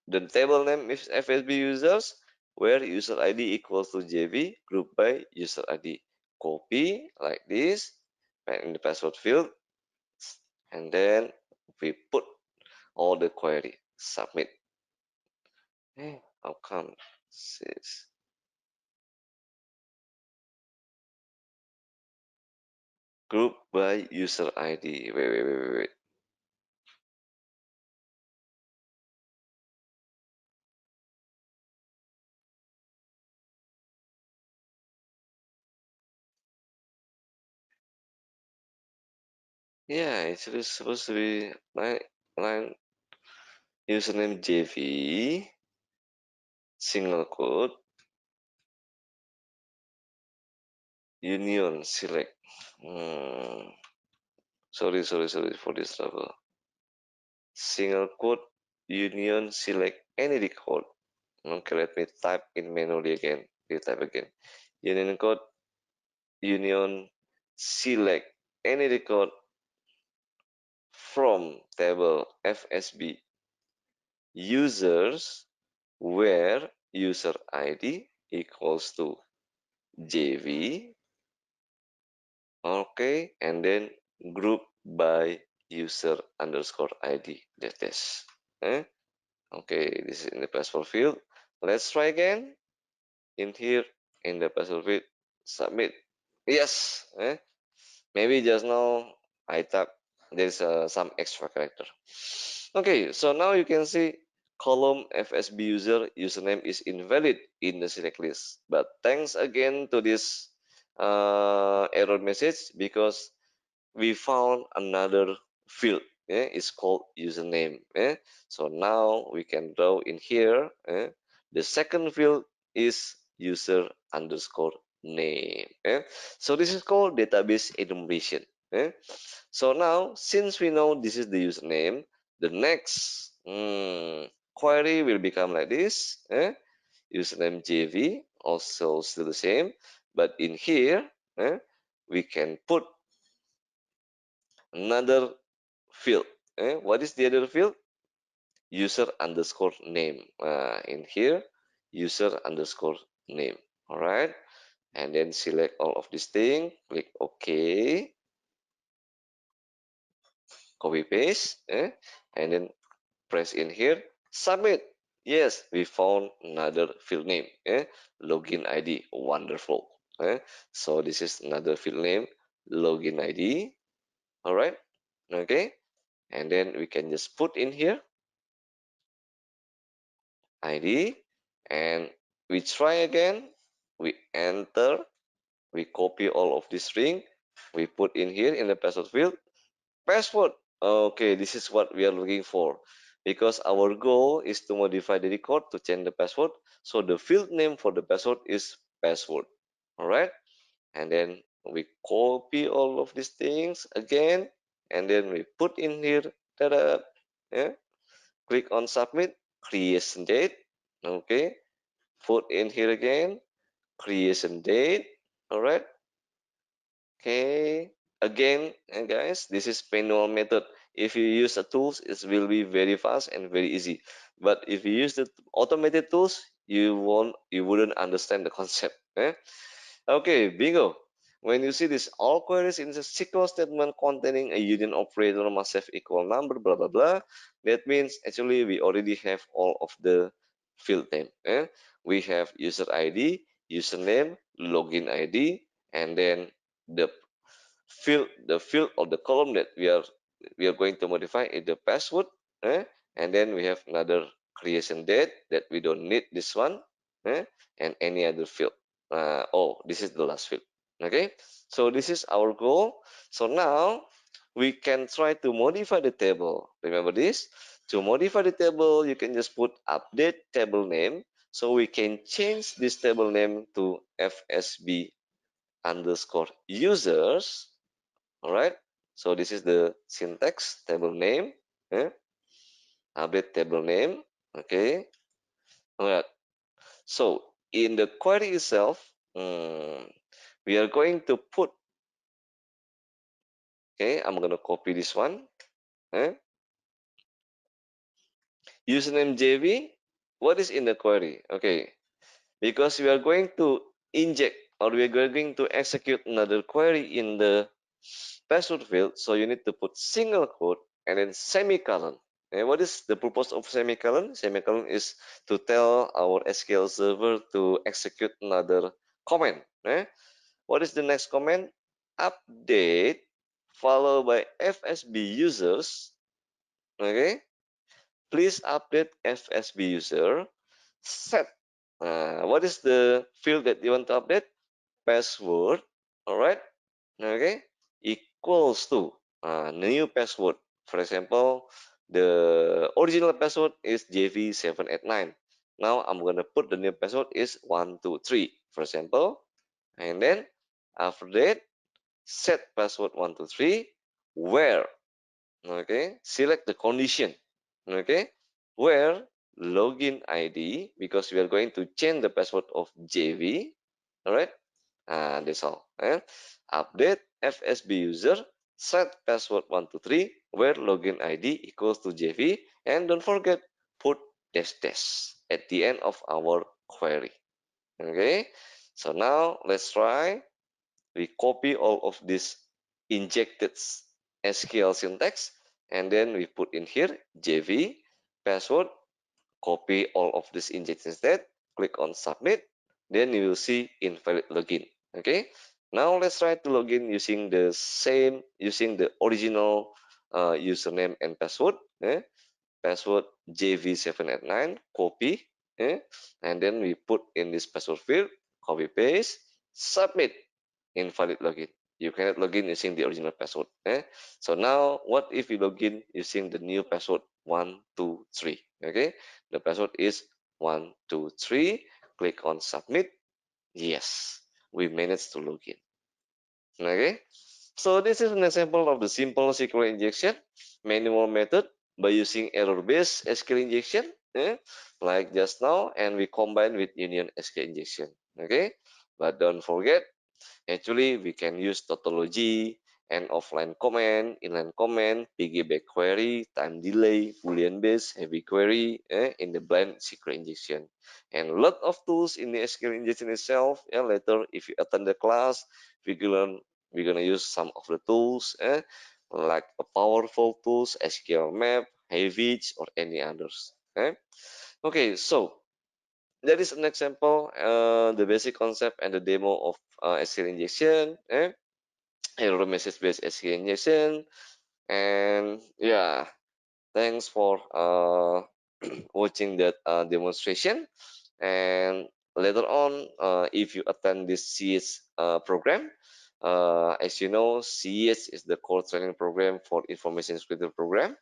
the table name is FSB users where user ID equals to JV group by user ID. Copy like this and in the password field, and then we put all the query submit. How come this group by user ID? Wait. Yeah, it's supposed to be line username JV single quote union select. Sorry for this trouble. Single quote union select any record. Okay, let me type in manually again. Type again. Union code union select any record from table FSB users where user ID equals to JV. Okay, and then group by user underscore ID. That's eh? Okay, this is in the password field. Let's try again. In here, in the password field, submit. Yes, maybe just now I typed there's some extra character. Okay, so now you can see column FSB user username is invalid in the select list. But thanks again to this error message because we found another field. It's called username. So now we can draw in here. The second field is user underscore name. So this is called database enumeration. So now, since we know this is the username, the next query will become like this. Username JV, also still the same. But in here, we can put another field. What is the other field? User underscore name. In here, user underscore name. All right. And then select all of this thing. Click OK. Copy paste. And then press in here. Submit. Yes, we found another field name. Login ID. Wonderful. So this is another field name. Login ID. All right. Okay. And then we can just put in here ID, and we try again. We enter, we copy all of this string, we put in here in the password field password. Okay, this is what we are looking for because our goal is to modify the record to change the password. So the field name for the password is password. All right, and then we copy all of these things again, and then we put in here. Ta-da! Yeah. Click on submit, creation date. Okay, put in here again, creation date. All right. Okay. Again, guys, this is manual method. If you use the tools, it will be very fast and very easy. But if you use the automated tools, you wouldn't understand the concept. Okay, bingo. When you see this all queries in the SQL statement containing a union operator must have equal number, blah blah blah, that means actually we already have all of the field name. We have user ID, username, login ID, and then the field or the column that we are going to modify is the password. And then we have another creation date that we don't need this one, and any other field. Oh, this is the last field. Okay, so this is our goal. So now we can try to modify the table. Remember this? To modify the table, you can just put update table name. So we can change this table name to FSB underscore users. All right. So this is the syntax table name. Update table name. Okay. All right. So in the query itself, we are going to put. Okay, I'm gonna copy this one. Username JV. What is in the query? Okay, because we are going to inject or we are going to execute another query in the password field, so you need to put single quote and then semicolon. And what is the purpose of semicolon? Semicolon is to tell our SQL server to execute another command. What is the next command? Update followed by FSB users. Okay, please update FSB user. Set. What is the field that you want to update? Password. All right. Okay, equals to new password. For example, the original password is JV789. Now I'm gonna put the new password is 123, for example, and then after that set password 123 where. Okay, select the condition. Okay, where login ID, because we are going to change the password of JV. All right. That's all. Update FSB user, set password 123 where login ID equals to JV, and don't forget put dash dash at the end of our query. Okay, so now let's try. We copy all of this injected SQL syntax, and then we put in here JV password. Copy all of this injection state, click on submit, then you will see invalid login. Okay, now let's try to log in using the original username and password. Password JV789, copy, and then we put in this password field, copy paste, submit, invalid login. You cannot log in using the original password. So now, what if you log in using the new password 123? Okay, the password is 123. Click on submit. Yes, we managed to log in. Okay, so this is an example of the simple SQL injection manual method by using error-based SQL injection, like just now, and we combine with union SQL injection. Okay, but don't forget, actually, we can use tautology and offline command, inline command, piggyback query, time delay, boolean based, heavy query in the blind SQL injection. And a lot of tools in the SQL injection itself. Later, if you attend the class, we're gonna use some of the tools like a powerful tools, SQL map, Havich, or any others. Okay, so that is an example, the basic concept and the demo of SQL injection, error message based SQL injection, and yeah, thanks for watching that demonstration. And later on, if you attend this CH program, as you know, CH is the core training program for information security program,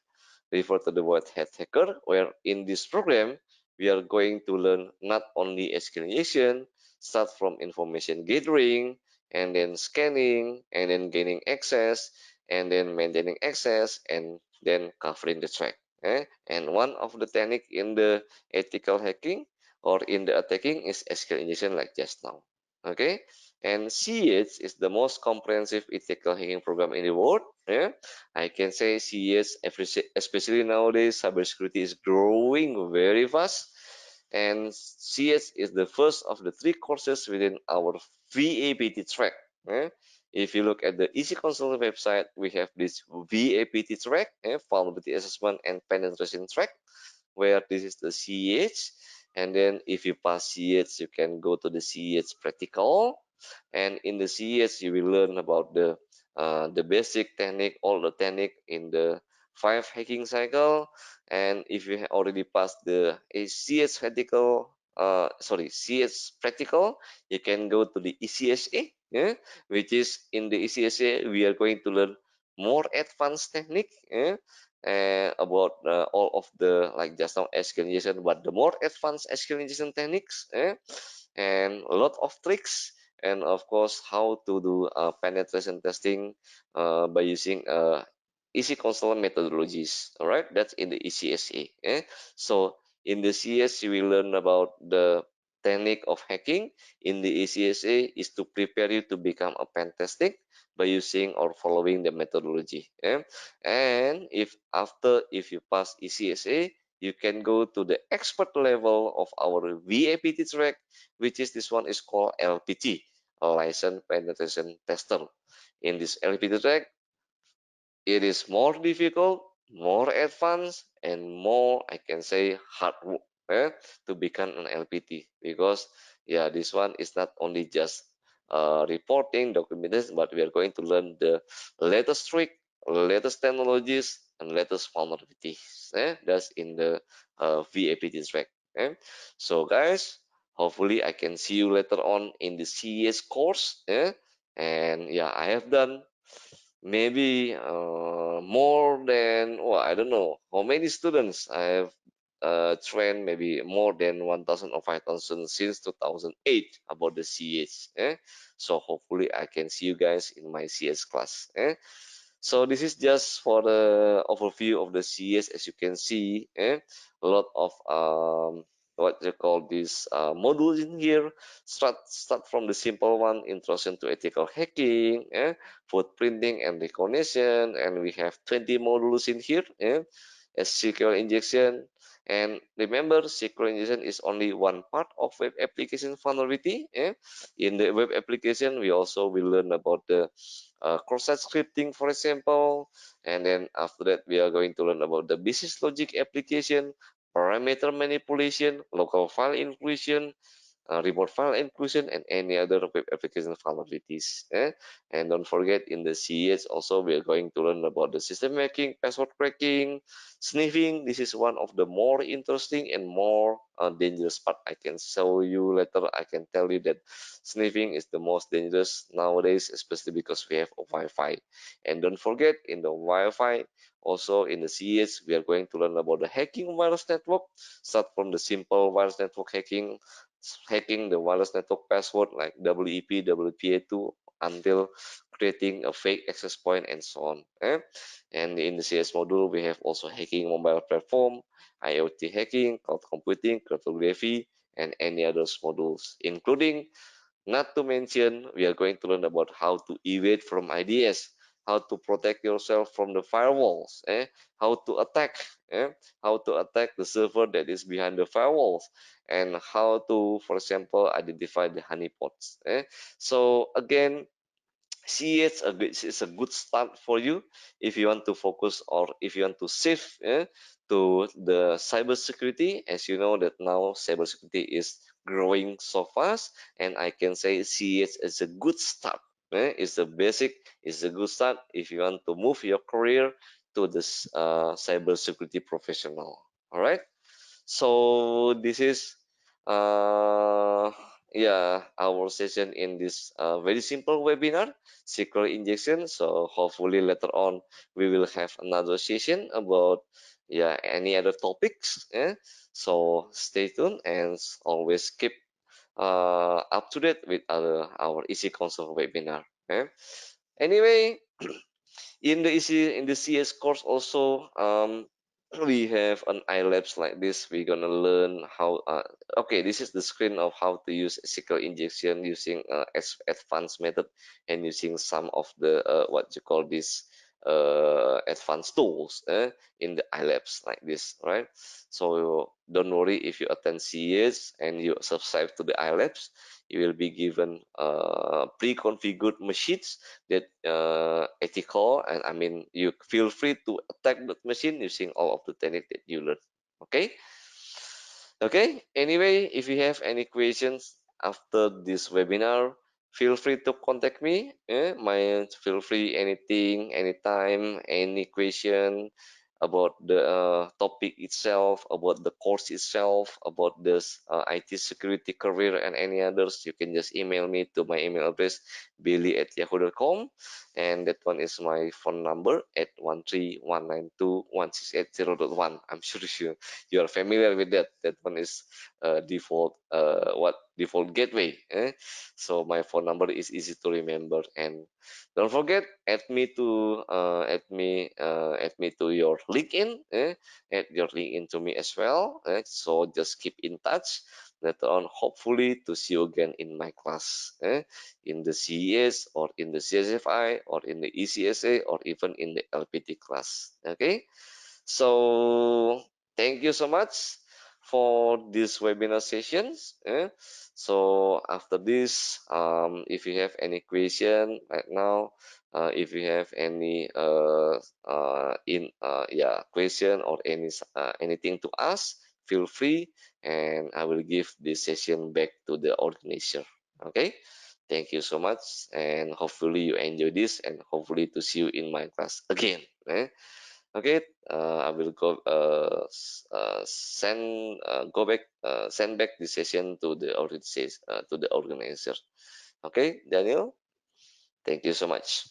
refer to the White Hat Hacker, where in this program, we are going to learn not only SQL injection, start from information gathering, and then scanning, and then gaining access, and then maintaining access, and then covering the track. And one of the technique in the ethical hacking or in the attacking is SQL injection like just now. Okay, and CH is the most comprehensive ethical hacking program in the world. I can say CES, especially nowadays, cybersecurity is growing very fast. And CES is the first of the three courses within our VAPT track. If you look at the Easy Consult website, we have this VAPT track, vulnerability assessment and penetration track, where this is the CEH. And then if you pass CH, you can go to the CH practical. And in the CH, you will learn about the basic technique, all the technique in the 5 hacking cycle. And if you already passed the CS practical, CS practical, you can go to the ECSA, yeah, which is in the ECSA we are going to learn more advanced technique, yeah, about all of the like just now SQL injection, but the more advanced SQL injection techniques, and a lot of tricks, and of course how to do penetration testing by using easy console methodologies. All right, that's in the ECSA. So in the CS, you will learn about the technique of hacking. In the ECSA is to prepare you to become a pen testing by using or following the methodology. And if you pass ECSA, you can go to the expert level of our VAPT track, which is this one is called LPT, License Penetration Tester. In this LPT track, it is more difficult, more advanced, and more, I can say, hard work, to become an LPT, because yeah, this one is not only just reporting documentation, but we are going to learn the latest trick, latest technologies, and latest vulnerabilities. That's in the VAPT track. So guys, hopefully I can see you later on in the CES course. And yeah, I have done maybe more than, well, I don't know how many students I have trained, maybe more than 1,000 or 5,000 since 2008 about the CH. So hopefully I can see you guys in my CS class. So this is just for the overview of the CS. As you can see, a lot of what they call these modules in here. Start from the simple one, introduction to ethical hacking, footprinting and recognition, and we have 20 modules in here. SQL injection. And remember, SQL injection is only one part of web application vulnerability. In the web application, we also will learn about the cross-site scripting, for example. And then after that, we are going to learn about the business logic application, parameter manipulation, local file inclusion, remote file inclusion, and any other web application vulnerabilities. And don't forget, in the CES also we are going to learn about the system hacking, password cracking, sniffing. This is one of the more interesting and more dangerous part. I can show you later. I can tell you that sniffing is the most dangerous nowadays, especially because we have a Wi-Fi. And don't forget, in the Wi-Fi, also in the CES, we are going to learn about the hacking wireless network. Start from the simple wireless network hacking the wireless network password like WEP, WPA2 until creating a fake access point and so on. And in the CS module, we have also hacking mobile platform, IoT hacking, cloud computing, cryptography, and any others modules, including, not to mention, we are going to learn about how to evade from IDS, how to protect yourself from the firewalls, how to attack, eh? how to attack the server that is behind the firewalls, and how to, for example, identify the honeypots. So again, see it's a good start for you if you want to focus or if you want to save to the cybersecurity. As you know that now cybersecurity is growing so fast, and I can say CH is a good start. It's a basic, it's a good start if you want to move your career to this cybersecurity professional. All right. So this is yeah, our session in this very simple webinar, SQL injection. So hopefully later on we will have another session about yeah any other topics. So stay tuned and always keep up to date with our Easy Console webinar. Anyway, in the CS course also, we have an iLabs like this. We're gonna learn how okay, this is the screen of how to use SQL injection using advanced method, and using some of the what you call this advanced tools in the iLabs like this, right? So don't worry, if you attend CS and you subscribe to the iLabs, you will be given pre-configured machines that ethical, and I mean you feel free to attack that machine using all of the technique that you learn. Okay, Okay, anyway, if you have any questions after this webinar, feel free to contact me. Feel free anything, anytime, any question about the topic itself, about the course itself, about this IT security career and any others, you can just email me to my email address billy@yahoo.com, and that one is my phone number at 131921680.1. I'm sure you are familiar with that. That one is default default gateway. So my phone number is easy to remember, and don't forget add me to your LinkedIn. Add your LinkedIn to me as well. So just keep in touch. Later on, hopefully to see you again in my class, in the CES or in the CSFI or in the ECSA or even in the LPT class. Okay. So thank you so much for this webinar sessions. So after this, if you have any question right now, if you have any question or anything to ask, feel free, and I will give this session back to the organizer. Okay. Thank you so much, and hopefully you enjoy this, and hopefully to see you in my class again. Okay, I will send back the session to the organizer. Okay, Daniel, thank you so much.